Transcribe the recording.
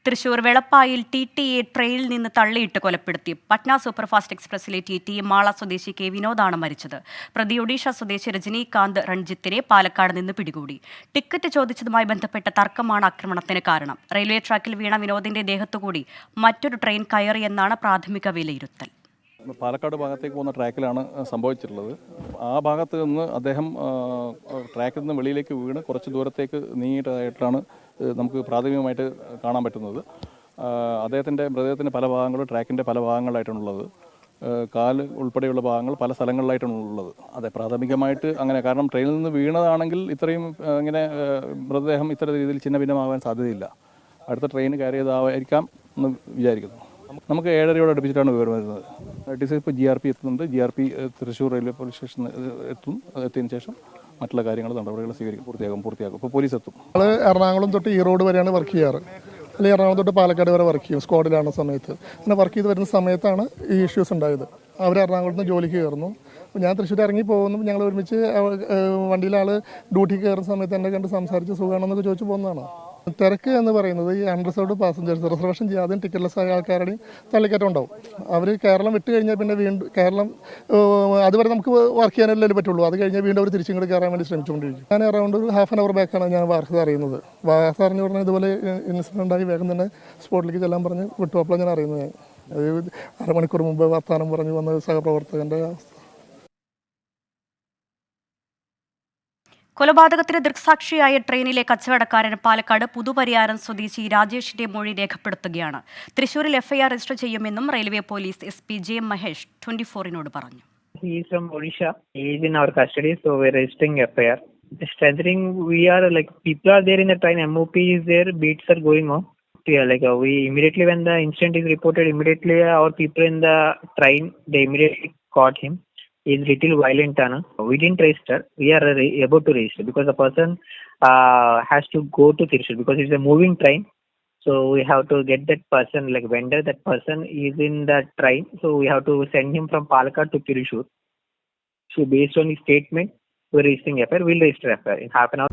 Thrissur വെളപ്പായിൽ TTE ട്രെയിനിൽ നിന്ന് തള്ളിയിട്ട് കൊലപ്പെടുത്തി. പട്ന സൂപ്പർഫാസ്റ്റ് എക്സ്പ്രസിലെ TTE മാള സ്വദേശി K വിനോദാണ് മരിച്ചത്. പ്രതി ഒഡീഷ സ്വദേശി രജനീകാന്ത് രൺജിത്തിനെ പാലക്കാട് നിന്ന് പിടികൂടി. ടിക്കറ്റ് ചോദിച്ചതുമായി ബന്ധപ്പെട്ട തർക്കമാണ് ആക്രമണത്തിന് കാരണം. റെയിൽവേ ട്രാക്കിൽ വീണ വിനോദിന്റെ ദേഹത്തുകൂടി മറ്റൊരു ട്രെയിൻ കയറിയെന്നാണ് പ്രാഥമിക വിലയിരുത്തൽ. പാലക്കാട് ഭാഗത്തേക്ക് പോകുന്ന ട്രാക്കിലാണ് സംഭവിച്ചിട്ടുള്ളത്. ആ ഭാഗത്ത് നിന്ന് അദ്ദേഹം ട്രാക്കിൽ നിന്ന് വെളിയിലേക്ക് വീണ് കുറച്ച് ദൂരത്തേക്ക് നീങ്ങിയിട്ടായിട്ടാണ് നമുക്ക് പ്രാഥമികമായിട്ട് കാണാൻ പറ്റുന്നത്. അദ്ദേഹത്തിൻ്റെ മൃതദേഹത്തിൻ്റെ പല ഭാഗങ്ങളും ട്രാക്കിൻ്റെ പല ഭാഗങ്ങളായിട്ടാണുള്ളത്. കാല് ഉൾപ്പെടെയുള്ള ഭാഗങ്ങൾ പല സ്ഥലങ്ങളിലായിട്ടാണുള്ളത്. അതെ, പ്രാഥമികമായിട്ട് അങ്ങനെ. കാരണം ട്രെയിനിൽ നിന്ന് വീണതാണെങ്കിൽ ഇത്രയും ഇങ്ങനെ മൃതദേഹം ഇത്ര രീതിയിൽ ചിന്ന ഭിന്നമാകാൻ സാധ്യതയില്ല. അടുത്ത ട്രെയിൻ കയറിയതായിരിക്കാം എന്ന് വിചാരിക്കുന്നു. നമുക്ക് 7:30 അടുപ്പിച്ചിട്ടാണ് വിവരം വരുന്നത്. ഇപ്പോൾ GRP എത്തുന്നുണ്ട്. GRP തൃശ്ശൂർ റെയിൽവേ പോലീസ് സ്റ്റേഷനിൽ എത്തിയതിനു ശേഷം മറ്റുള്ള കാര്യങ്ങൾ നടപടികൾ പൂർത്തിയാക്കും. ഇപ്പോൾ പോലീസ് എത്തും. എറണാകുളം തൊട്ട് ഈറോഡ് വരെയാണ് വർക്ക് ചെയ്യാറ്. അല്ലെങ്കിൽ എറണാകുളം തൊട്ട് പാലക്കാട് വരെ വർക്ക് ചെയ്യും സ്ക്വാഡിലാണ് സമയത്ത്. അങ്ങനെ വർക്ക് ചെയ്ത് വരുന്ന സമയത്താണ് ഈ ഇഷ്യൂസ് ഉണ്ടായത്. അവർ എറണാകുളത്ത് നിന്ന് ജോലിക്ക് കയറുന്നു. ഞാൻ തൃശ്ശൂർ ഇറങ്ങി പോകുന്നു. ഞങ്ങൾ ഒരുമിച്ച് വണ്ടിയിലെ ആൾ ഡ്യൂട്ടിക്ക് കയറുന്ന സമയത്ത് എന്നെ കണ്ട് സംസാരിച്ച് സുഖമാണെന്നൊക്കെ ചോദിച്ചു പോകുന്നതാണ്. തിരക്ക് എന്ന് പറയുന്നത് ഈ അൺറിസർവ്ഡ് പാസഞ്ചേഴ്സ്, റിസർവേഷൻ ചെയ്യാതെയും ടിക്കറ്റ്ലെസ് ആയ ആൾക്കാരുടെയും തള്ളിക്കയറ്റം ഉണ്ടാവും. അവർ കേരളം വിട്ട് കഴിഞ്ഞാൽ പിന്നെ വീണ്ടും കേരളം അതുവരെ നമുക്ക് വർക്ക് ചെയ്യാനല്ലേ പറ്റുള്ളൂ. അത് കഴിഞ്ഞാൽ വീണ്ടും അവർ തിരിച്ചിങ്ങോട്ട് കയറാൻ വേണ്ടി ശ്രമിച്ചുകൊണ്ടിരിക്കും. ഞാൻ അറൗണ്ട് ഒരു ½ an hour ബാക്കാണ് ഞാൻ വാർത്ത അറിയുന്നത്. വാർത്ത അറിഞ്ഞു പറഞ്ഞാൽ ഇതുപോലെ ഇൻസിഡൻ്റ് ആയി വേഗം തന്നെ സ്പോട്ടിലേക്ക് ചെല്ലാൻ പറഞ്ഞ് വിട്ടു. അപ്പോഴാണ് ഞാൻ അറിയുന്നത്. അത് അരമണിക്കൂർ മുമ്പ് വർത്തമാനം പറഞ്ഞ് വന്ന സഹപ്രവർത്തകൻ്റെ അവസ്ഥ. കൊലപാതകത്തിന് ദൃക്സാക്ഷിയായ ട്രെയിനിലെ കച്ചവടക്കാരൻ പാലക്കാട് പുതുപരിയാരം സ്വദേശി രാജേഷിന്റെ മൊഴി രേഖപ്പെടുത്തുകയാണ്. തൃശൂരിൽ FIR രജിസ്റ്റർ ചെയ്യുമെന്നും railway police SP J Mahesh 24-നോട് പറഞ്ഞു. He is from Odisha. He is in our custody, so we are registering FIR. Strengthening, we are like people are there in the train. MOP is there. Beats are going on. Yeah, like we immediately when the incident is reported, immediately our people in the train they immediately caught him. He is little violent. We didn't register. We are able to register because the person has to go to Thrissur because it's a moving train. So we have to get that person, like vendor, that person is in the train. So we have to send him from Palakkad to Thrissur. So based on his statement, we're registering FIR. We'll register FIR in half an hour.